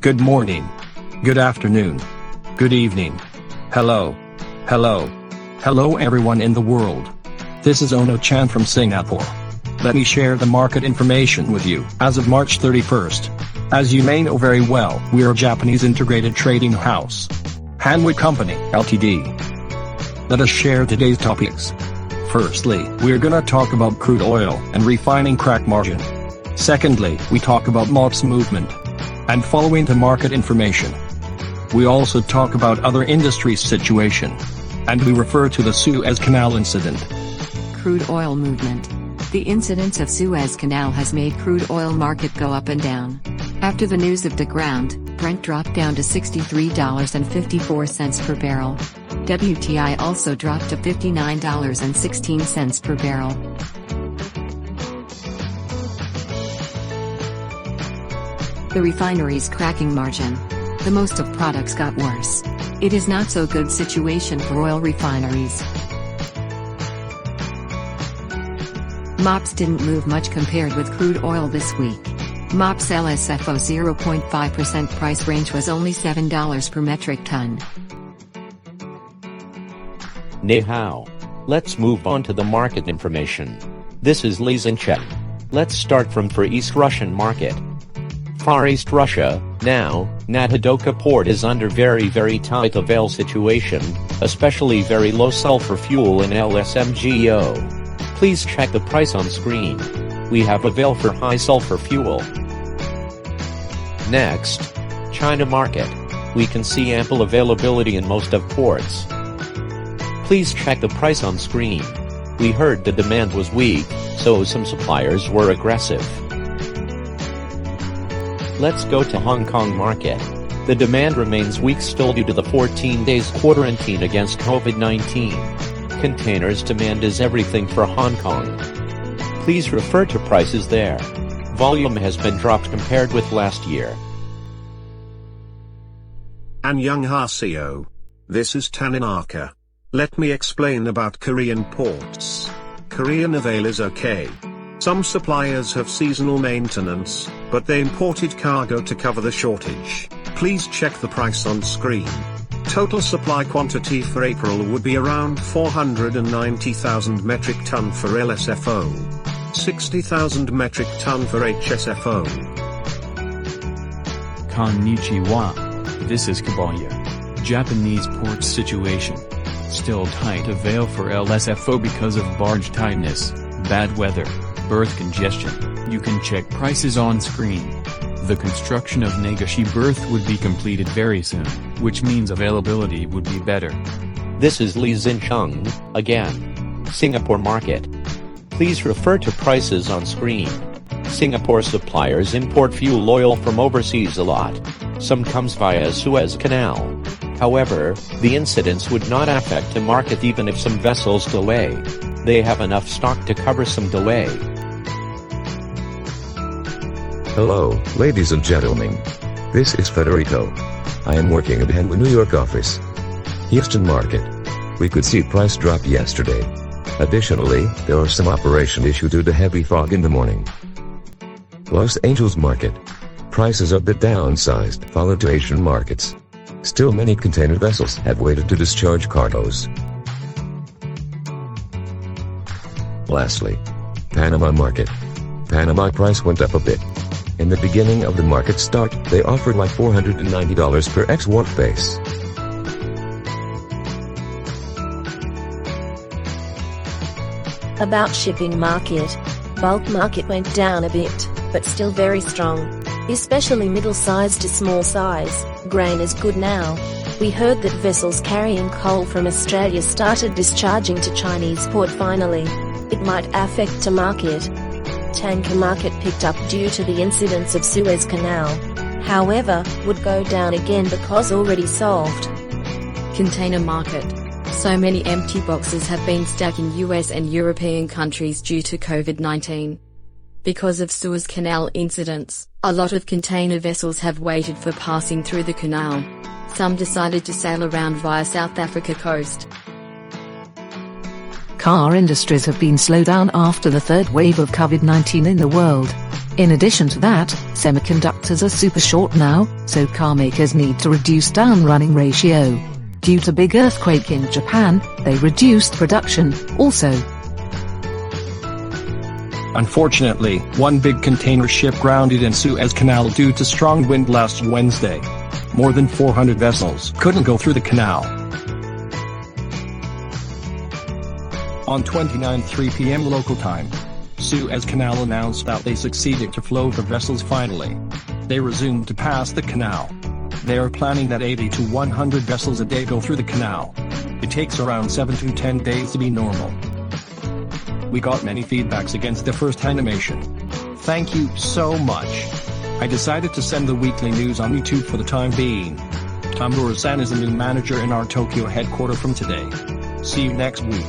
Good morning. Good afternoon. Good evening. Hello. Hello. Hello everyone in the world. This is Ono-chan from Singapore. Let me share the market information with you as of March 31st. As you may know very well, we are a Japanese integrated trading house. Hanwha Company, Ltd. Let us share today's topics. Firstly, we're gonna talk about crude oil and refining crack margin. Secondly, we talk about MOPS movement. And following the market information, we also talk about other industries situation. And we refer to the Suez Canal incident. Crude oil movement. The incident of Suez Canal has made crude oil market go up and down. After the news of the ground, Brent dropped down to $63.54 per barrel. WTI also dropped to $59.16 per barrel. The refinery's cracking margin. The most of products got worse. It is not so good situation for oil refineries. MOPS didn't move much compared with crude oil this week. MOPS LSFO 0.5% price range was only $7 per metric ton. Ni hao. Let's move on to the market information. This is Li Chen. Let's start from Far East Russian market. Far East Russia, now, Natadoka port is under very tight avail situation, especially very low sulfur fuel in LSMGO. Please check the price on screen. We have avail for high sulfur fuel. Next, China market. We can see ample availability in most of ports. Please check the price on screen. We heard the demand was weak, so some suppliers were aggressive. Let's go to Hong Kong market. The demand remains weak still due to the 14 days quarantine against COVID-19. Containers demand is everything for Hong Kong. Please refer to prices there. Volume has been dropped compared with last year. Annyeonghaseyo. This is Taninaka. Let me explain about Korean ports. Korean avail is okay. Some suppliers have seasonal maintenance, but they imported cargo to cover the shortage. Please check the price on screen. Total supply quantity for April would be around 490,000 metric ton for LSFO. 60,000 metric ton for HSFO. Konnichiwa. This is Kabaya. Japanese port situation. Still tight avail for LSFO because of barge tightness, bad weather, berth congestion. You can check prices on screen. The construction of Nagashi berth would be completed very soon, which means availability would be better. This is Li Xincheng, again. Singapore market. Please refer to prices on screen. Singapore suppliers import fuel oil from overseas a lot. Some comes via Suez Canal. However, the incidents would not affect the market even if some vessels delay. They have enough stock to cover some delay. Hello, ladies and gentlemen. This is Federico. I am working at Hanwha New York office. Houston market. We could see price drop yesterday. Additionally, there was some operation issue due to heavy fog in the morning. Los Angeles market. Prices a bit downsized followed to Asian markets. Still many container vessels have waited to discharge cargoes. Lastly, Panama market. Panama price went up a bit. In the beginning of the market start, they offered like $490 per X-Wharf base. About shipping market. Bulk market went down a bit, but still very strong. Especially middle-size to small size, grain is good now. We heard that vessels carrying coal from Australia started discharging to Chinese port finally. It might affect the market. Tanker market picked up due to the incidents of Suez Canal. However, would go down again because already solved. Container market. So many empty boxes have been stuck in US and European countries due to COVID-19. Because of Suez Canal incidents, a lot of container vessels have waited for passing through the canal. Some decided to sail around via South Africa coast. Car industries have been slowed down after the third wave of COVID-19 in the world. In addition to that, semiconductors are super short now, so car makers need to reduce down running ratio. Due to big earthquake in Japan, they reduced production, also. Unfortunately, one big container ship grounded in Suez Canal due to strong wind last Wednesday. More than 400 vessels couldn't go through the canal. On 3 p.m. local time, Suez Canal announced that they succeeded to flow the vessels finally. They resumed to pass the canal. They are planning that 80 to 100 vessels a day go through the canal. It takes around 7 to 10 days to be normal. We got many feedbacks against the first animation. Thank you so much. I decided to send the weekly news on YouTube for the time being. Tamura-san is the new manager in our Tokyo headquarters from today. See you next week.